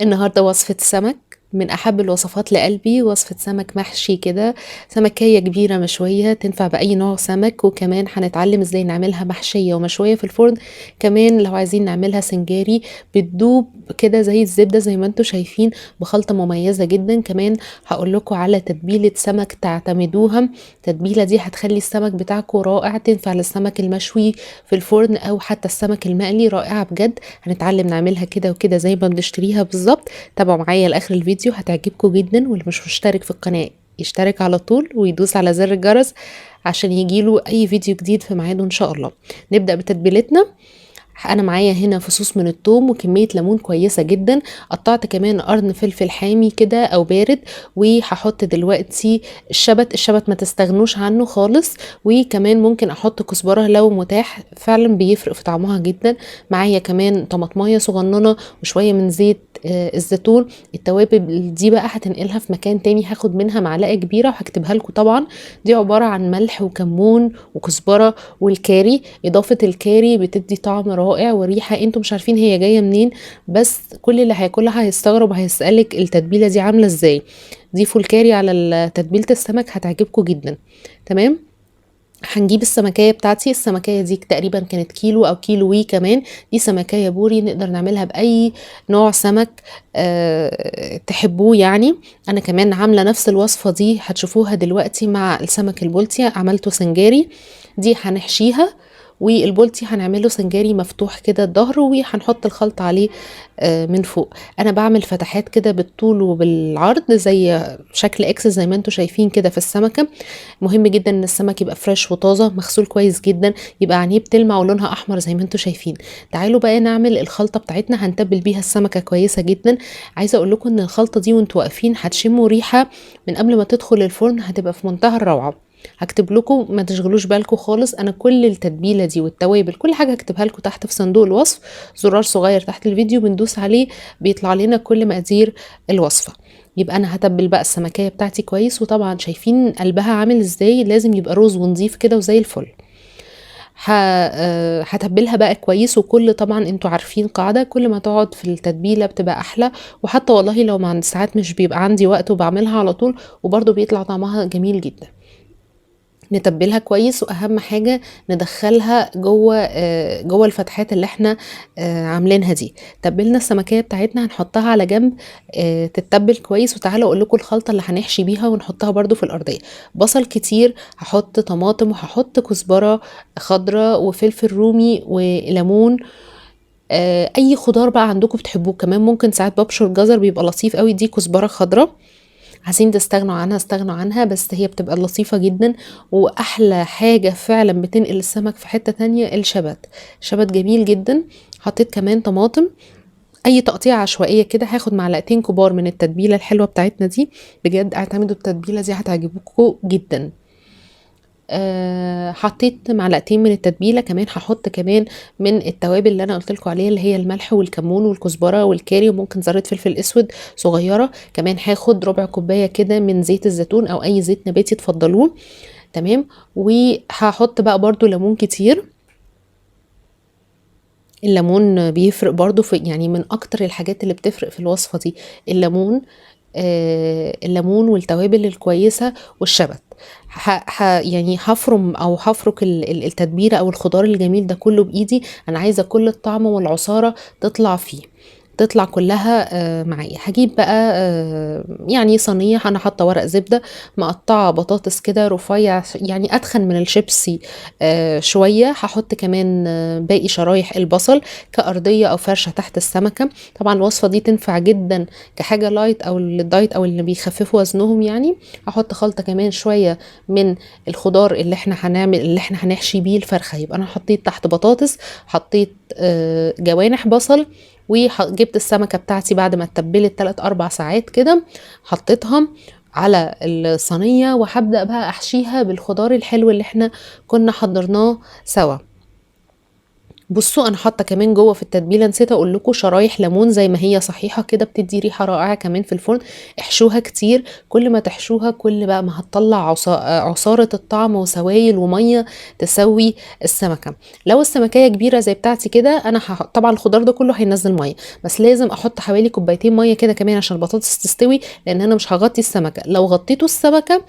النهاردة وصفة سمك من أحب الوصفات لقلبي، وصفة سمك محشي كده، سمكية كبيرة مشوية تنفع بأي نوع سمك، وكمان هنتعلم ازاي نعملها محشية ومشوية في الفرن، كمان لو عايزين نعملها سنجاري بتدوب كده زي الزبدة زي ما انتوا شايفين بخلطة مميزة جدا. كمان هقولكوا على تتبيلة سمك تعتمدوها، التتبيلة دي هتخلي السمك بتاعكوا رائع، تنفع للسمك المشوي في الفرن أو حتى السمك المقلي، رائعة بجد. هنتعلم نعملها كده وكده زي ما بنشتريها بالظبط. تابعوا معايا لاخر الفيديو هتعجبكم جدا، واللي مش مشترك في القناة يشترك على طول ويدوس على زر الجرس عشان يجيله اي فيديو جديد في ميعاده ان شاء الله. نبدأ بتتبيلتنا. انا معايا هنا فصوص من الثوم وكميه ليمون كويسه جدا، قطعت كمان قرن فلفل حامي كده او بارد، وهحط دلوقتي الشبت ما تستغنوش عنه خالص، وكمان ممكن احط كزبره لو متاح، فعلا بيفرق في طعمها جدا. معايا كمان طماطمايه صغننه وشويه من زيت الزيتون. التوابل دي بقى هتنقلها في مكان تاني، هاخد منها معلقه كبيره وهكتبها لكم طبعا. دي عباره عن ملح وكمون وكزبره والكاري. اضافه الكاري بتدي طعم رائع وريحه انتم مش عارفين هي جايه منين، بس كل اللي هياكلها هيستغرب وهيسالك التتبيله دي عامله ازاي. ضيفوا الكاري على تتبيله السمك هتعجبكم جدا. تمام. هنجيب السمكية بتاعتي، السمكية دي تقريبا كانت كيلو او كيلو وي كمان. دي سمكية بوري، نقدر نعملها بأي نوع سمك تحبوه يعني. انا كمان عاملة نفس الوصفة دي هتشوفوها دلوقتي مع السمك البلطي، عملته سنجاري. دي هنحشيها، والبولتي هنعمله سنجاري مفتوح كده الظهر، وهنحط الخلطة عليه من فوق. انا بعمل فتحات كده بالطول وبالعرض زي شكل اكس زي ما انتوا شايفين كده في السمكة. مهم جدا ان السمك يبقى فريش وطازه مغسول كويس جدا، يبقى عينيه بتلمع ولونها احمر زي ما انتوا شايفين. تعالوا بقى نعمل الخلطه بتاعتنا، هنتبل بيها السمكه كويسه جدا. عايزه اقول لكم ان الخلطه دي وانتوا واقفين هتشموا ريحه من قبل ما تدخل الفرن، هتبقى في منتهى الروعه. هكتب لكم ما تشغلوش بالكم خالص، انا كل التتبيله دي والتوابل كل حاجه هكتبها لكم تحت في صندوق الوصف، زرار صغير تحت الفيديو بندوس عليه بيطلع لنا كل مقادير الوصفه. يبقى انا هتبل بقى السمكيه بتاعتي كويس، وطبعا شايفين قلبها عامل ازاي، لازم يبقى روز ونظيف كده وزي الفل. هتبلها بقى كويس، وكل طبعا انتوا عارفين قاعده كل ما تقعد في التتبيله بتبقى احلى. وحتى والله لو مع ساعات مش بيبقى عندي وقت وبعملها على طول وبرده بيطلع طعمها جميل جدا. نتبلها كويس، واهم حاجه ندخلها جوه الفتحات اللي احنا عاملينها دي. تبلنا السمكيه بتاعتنا هنحطها على جنب تتبل كويس. وتعالوا اقول لكم الخلطه اللي هنحشي بيها ونحطها برده في الارضيه. بصل كتير، هحط طماطم وهحط كزبره خضراء وفلفل رومي وليمون. اي خضار بقى عندكم بتحبوه، كمان ممكن ساعات ببشر جزر بيبقى لطيف قوي، دي كزبره خضراء. عايزين تستغنوا عنها استغنوا عنها، بس هي بتبقى لطيفة جدا. واحلى حاجة فعلا بتنقل السمك في حتة تانية الشبت، شبت جميل جدا. حطيت كمان طماطم، اي تقطيع عشوائية كده. هاخد معلقتين كبار من التتبيلة الحلوة بتاعتنا دي، بجد اعتمدوا التتبيلة دي هتعجبكم جدا. حطيت معلقتين من التتبيله، كمان هحط كمان من التوابل اللي انا قلت لكم عليها اللي هي الملح والكمون والكزبره والكاري، وممكن ذره فلفل اسود صغيره. كمان هاخد ربع كوبايه كده من زيت الزيتون او اي زيت نباتي تفضلوه. تمام. وهحط بقى برضو ليمون كتير، الليمون بيفرق برضو في يعني من اكتر الحاجات اللي بتفرق في الوصفه دي الليمون. الليمون والتوابل الكويسه والشبت. يعني هفرم او هفرك التتبيله او الخضار الجميل ده كله بايدي. انا عايزه كل الطعم والعصاره تطلع فيه، تطلع كلها معايا. هجيب بقى يعني صينيه، انا حاطه ورق زبده، مقطعه بطاطس كده رفيع يعني اتخن من الشيبسي شويه. هحط كمان باقي شرايح البصل كأرضية او فرشه تحت السمكه. طبعا الوصفه دي تنفع جدا كحاجه لايت او للدايت او اللي بيخففوا وزنهم يعني. هحط خلطه كمان شويه من الخضار اللي احنا هنعمل اللي احنا هنحشي بيه الفرخه. يبقى انا حطيت تحت بطاطس، حطيت جوانح بصل، وجبت السمكة بتاعتي بعد ما اتبلت 3-4 ساعات كده، حطيتها على الصينية وهبدأ بقى احشيها بالخضار الحلو اللي احنا كنا حضرناه سوا. بصوا انا حاطه كمان جوه في التتبيله، نسيت اقول لكم، شرايح ليمون زي ما هي صحيحه كده بتدي ريحه رائعه كمان في الفرن. احشوها كتير، كل ما تحشوها كل بقى ما هتطلع عصاره الطعم وسوائل وميه تسوي السمكه. لو السمكيه كبيره زي بتاعتي كده انا طبعا الخضار ده كله هينزل ميه، بس لازم احط حوالي كوبايتين ميه كده كمان عشان البطاطس تستوي، لان انا مش هغطي السمكه. لو غطيتوا السمكه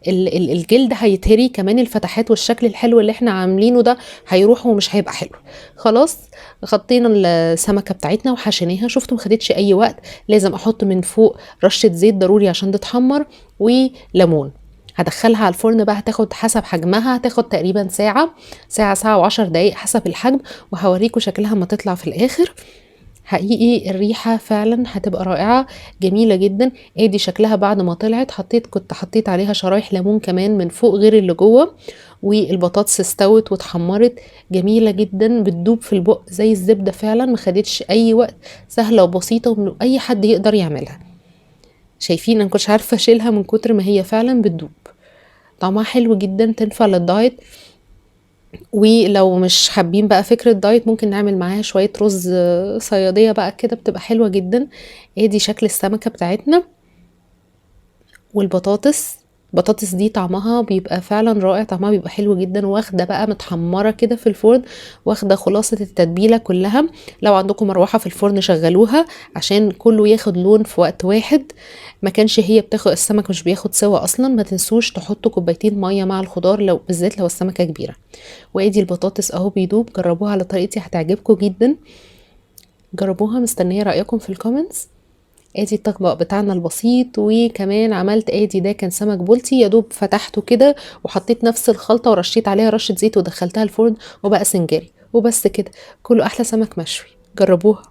الجلد هيتهري كمان، الفتحات والشكل الحلو اللي احنا عاملينه ده هيروح ومش هيبقى حلو. خلاص غطينا السمكه بتاعتنا وحشيناها، شفتوا مخدتش اي وقت. لازم احط من فوق رشه زيت ضروري عشان تتحمر، وليمون. هدخلها على الفرن بقى، هتاخد حسب حجمها، هتاخد تقريبا ساعه، ساعه و10 دقايق حسب الحجم، وهوريكم شكلها ما تطلع في الاخر. حقيقي الريحة فعلا هتبقى رائعة جميلة جدا. ادي شكلها بعد ما طلعت. كنت حطيت عليها شرايح ليمون كمان من فوق غير اللي جوه، والبطاطس استوت واتحمرت جميلة جدا، بتدوب في البق زي الزبدة فعلا، ما خدتش اي وقت، سهلة وبسيطة واي حد يقدر يعملها. شايفين انا كنتش عارفة اشيلها من كتر ما هي فعلا بتدوب. طعمها حلو جدا، تنفع للدايت. ولو مش حابين بقى فكرة دايت ممكن نعمل معاها شوية رز صيادية بقى كده، بتبقى حلوة جدا. ادي شكل السمكة بتاعتنا والبطاطس. البطاطس دي طعمها بيبقى فعلا رائع، طعمها بيبقى حلو جدا، واخده بقى متحمره كده في الفرن، واخده خلاصه التتبيله كلها. لو عندكم مروحه في الفرن شغلوها عشان كله ياخد لون في وقت واحد. ما كانش هي بتاخد، السمك مش بياخد سوا اصلا. ما تنسوش تحطوا كوبايتين ميه مع الخضار، لو بالذات لو السمكه كبيره. وادي البطاطس اهو بيدوب. جربوها على طريقتي هتعجبكم جدا، جربوها. مستنيه رايكم في الكومنتس. ادي الطبق بتاعنا البسيط. وكمان عملت ادي ده كان سمك بولتي، يا دوب فتحته كده وحطيت نفس الخلطه ورشيت عليها رشه زيت ودخلتها الفرن وبقى سنجاري وبس كده. كله احلى سمك مشوي، جربوها.